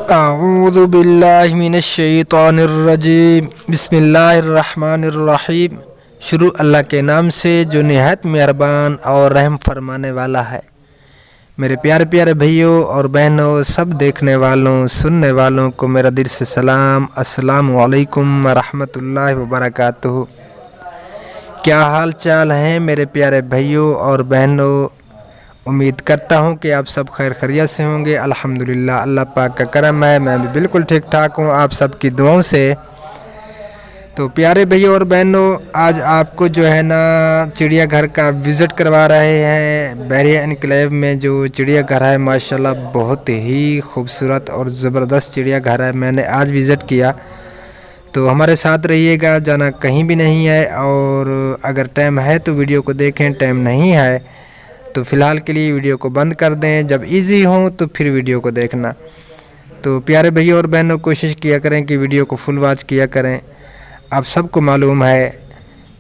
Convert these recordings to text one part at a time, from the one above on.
अऊज़ु बिल्लाहि मिनश्शैतानिर्रजीम बिस्मिल्लाहिर्रहमानिर्रहीम। शुरू अल्लाह के नाम से जो निहायत मेहरबान और रहम फरमाने वाला है। मेरे प्यारे प्यारे भाइयों और बहनों, सब देखने वालों सुनने वालों को मेरा दिल से सलाम, अस्सलामु अलैकुम वरहमतुल्लाहि वबरकातुहू। क्या हाल चाल हैं मेरे प्यारे भाइयों और बहनों। उम्मीद करता हूं कि आप सब खैर खैरियत से होंगे। अल्हम्दुलिल्लाह, अल्लाह पाक का करम है, मैं भी बिल्कुल ठीक ठाक हूं आप सबकी दुआओं से। तो प्यारे भाइयों और बहनों, आज आपको जो है ना चिड़ियाघर का विज़िट करवा रहे हैं। बहरिया एनक्लेव में जो चिड़ियाघर है माशाल्लाह बहुत ही खूबसूरत और ज़बरदस्त चिड़ियाघर है। मैंने आज विज़िट किया, तो हमारे साथ रहिएगा, जाना कहीं भी नहीं है। और अगर टाइम है तो वीडियो को देखें, टाइम नहीं है तो फ़िलहाल के लिए वीडियो को बंद कर दें। जब इजी हो तो फिर वीडियो को देखना। तो प्यारे भैया और बहनों, कोशिश किया करें कि वीडियो को फुल वॉच किया करें। आप सबको मालूम है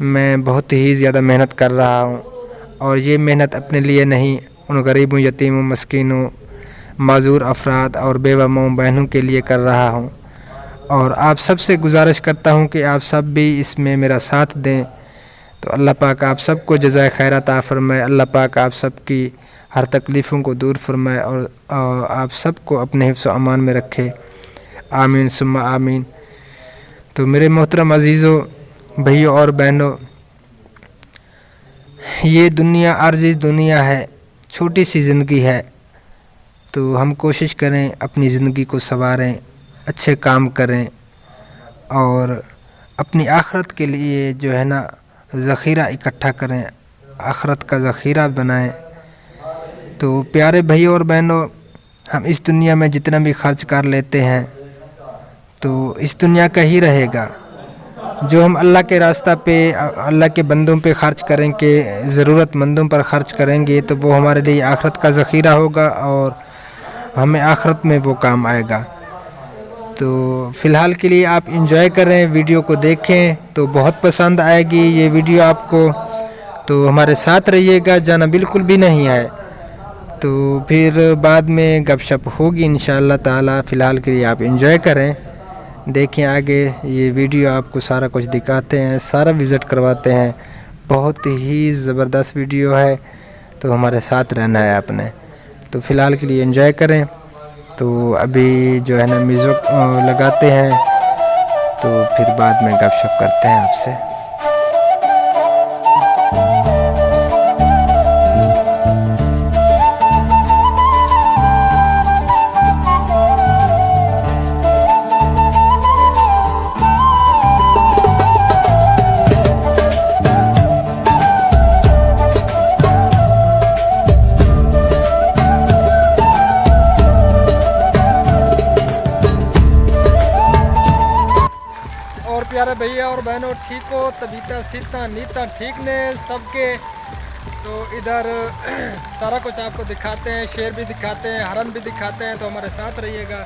मैं बहुत ही ज़्यादा मेहनत कर रहा हूं, और ये मेहनत अपने लिए नहीं, उन गरीबों, यतीमों, मस्कीनों, माजूर अफराद और बेवा माँ बहनों के लिए कर रहा हूं। और आप सबसे गुजारिश करता हूं कि आप सब भी इसमें मेरा साथ दें। तो अल्लाह पाक आप सबको जज़ाए खैर अता फरमाए। अल्लाह पाक आप सबकी हर तकलीफ़ों को दूर फरमाए और आप सबको अपने हिफ्ज़ व अमान में रखे। आमीन सुम्मा आमीन। तो मेरे मोहतरम अज़ीज़ों, भाइयों और बहनों, ये दुनिया आर्ज़ी दुनिया है, छोटी सी ज़िंदगी है। तो हम कोशिश करें अपनी ज़िंदगी को संवारें, अच्छे काम करें और अपनी आखिरत के लिए जो है ना ज़ख़ीरा इकट्ठा करें, आखिरत का ज़ख़ीरा बनाएं। तो प्यारे भाइयों और बहनों, हम इस दुनिया में जितना भी खर्च कर लेते हैं तो इस दुनिया का ही रहेगा। जो हम अल्लाह के रास्ता पे, अल्लाह के बंदों पे खर्च करेंगे, ज़रूरतमंदों पर खर्च करेंगे, तो वो हमारे लिए आखिरत का ज़ख़ीरा होगा और हमें आखिरत में वो काम आएगा। तो फ़िलहाल के लिए आप इंजॉय करें, वीडियो को देखें तो बहुत पसंद आएगी ये वीडियो आपको। तो हमारे साथ रहिएगा, जाना बिल्कुल भी नहीं है। तो फिर बाद में गपशप होगी इंशाअल्लाह ताला। फ़िलहाल के लिए आप इंजॉय करें, देखें आगे ये वीडियो आपको सारा कुछ दिखाते हैं, सारा विज़िट करवाते हैं। बहुत ही ज़बरदस्त वीडियो है, तो हमारे साथ रहना है आपने। तो फ़िलहाल के लिए इंजॉय करें। तो अभी जो है ना म्यूज़िक लगाते हैं, तो फिर बाद में गपशप करते हैं आपसे। और प्यारे भैया और बहनों, ठीक हो, तबीयत सीता नीता ठीक ने सबके। तो इधर सारा कुछ आपको दिखाते हैं, शेर भी दिखाते हैं, हरन भी दिखाते हैं। तो हमारे साथ रहिएगा,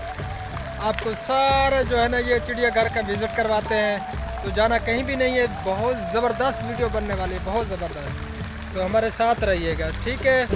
आपको सारा जो है ना ये चिड़ियाघर का विज़िट करवाते हैं। तो जाना कहीं भी नहीं है, बहुत ज़बरदस्त वीडियो बनने वाली है, बहुत ज़बरदस्त। तो हमारे साथ रहिएगा, ठीक है।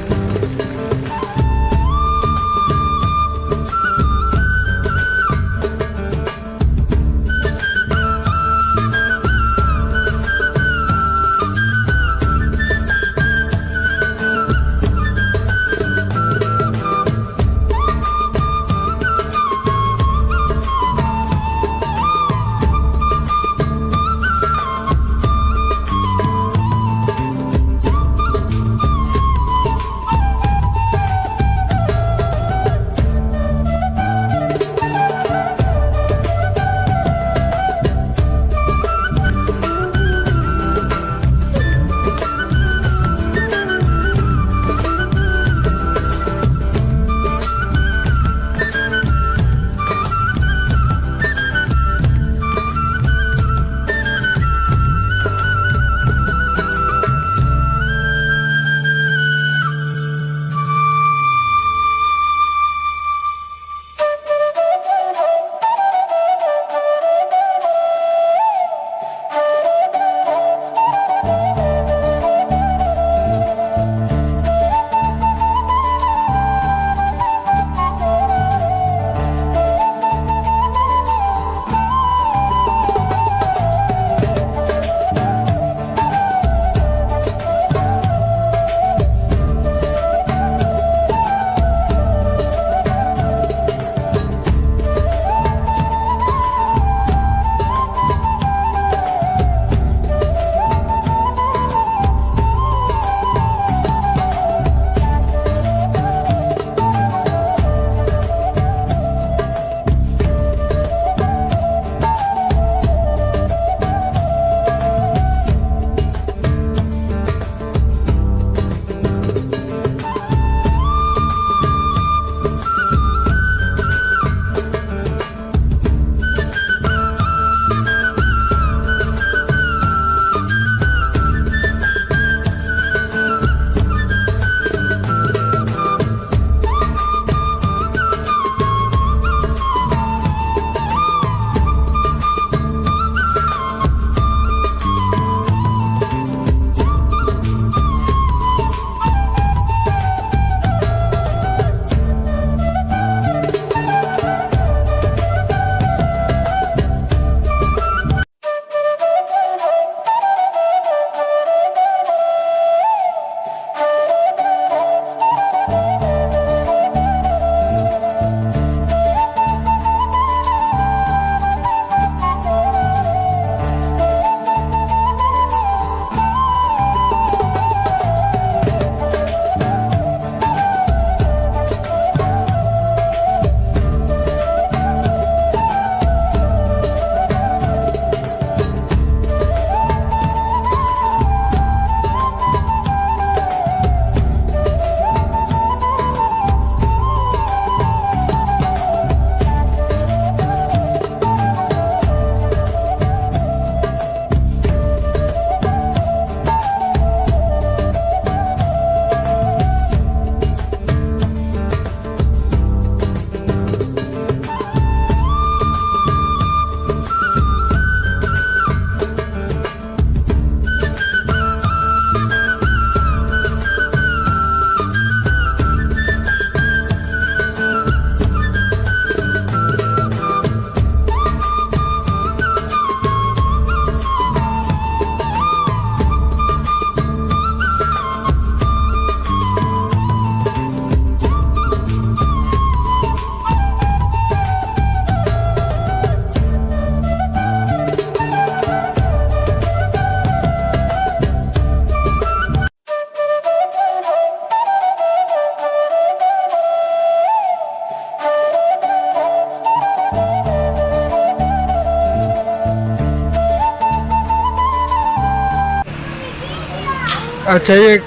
अच्छा, ये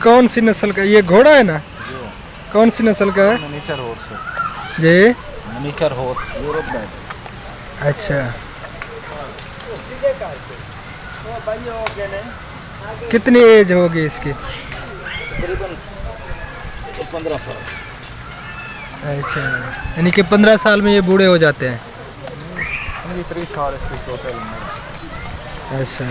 कौन सी नस्ल का, ये घोड़ा है ना? कौन सी नस्ल का है? मनीचर हॉर्स ये है, मनीचर हॉर्स यूरोप में। अच्छा, कितनी एज होगी इसकी? तकरीबन 15 साल। अच्छा, यानी कि 15 साल में ये बूढ़े हो जाते हैं। 3 साल इसकी टोटल में। अच्छा,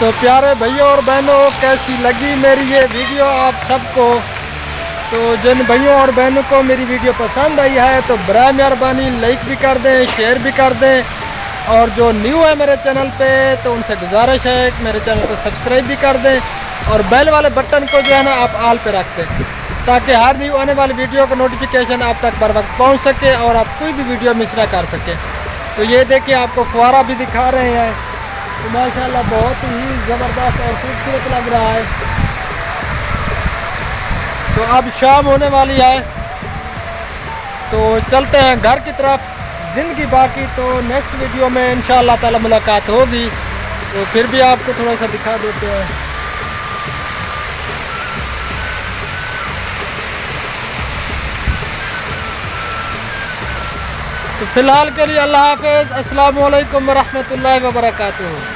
तो प्यारे भैयों और बहनों, कैसी लगी मेरी ये वीडियो आप सबको? तो जिन भैयों और बहनों को मेरी वीडियो पसंद आई है तो बराए मेहरबानी लाइक भी कर दें, शेयर भी कर दें, और जो न्यू है मेरे चैनल पे तो उनसे गुजारिश है कि मेरे चैनल को सब्सक्राइब भी कर दें और बेल वाले बटन को जो है ना आप ऑल पे रख दें, ताकि हर न्यू आने वाली वीडियो का नोटिफिकेशन आप तक बर वक्त पहुँच सके और आप कोई भी वीडियो मिस ना कर सकें। तो ये देखिए आपको फुहारा भी दिखा रहे हैं, तो माशाल्लाह बहुत ही ज़बरदस्त और खूबसूरत लग रहा है। तो अब शाम होने वाली है, तो चलते हैं घर की तरफ। ज़िंदगी बाकी, तो नेक्स्ट वीडियो में इंशाअल्लाह ताला मुलाकात होगी, तो फिर भी आपको थोड़ा सा दिखा देते हैं। तो फ़िलहाल के लिए अल्लाह हाफ़िज़, अस्सलामु अलैकुम व रहमतुल्लाहि व बरकातुहू।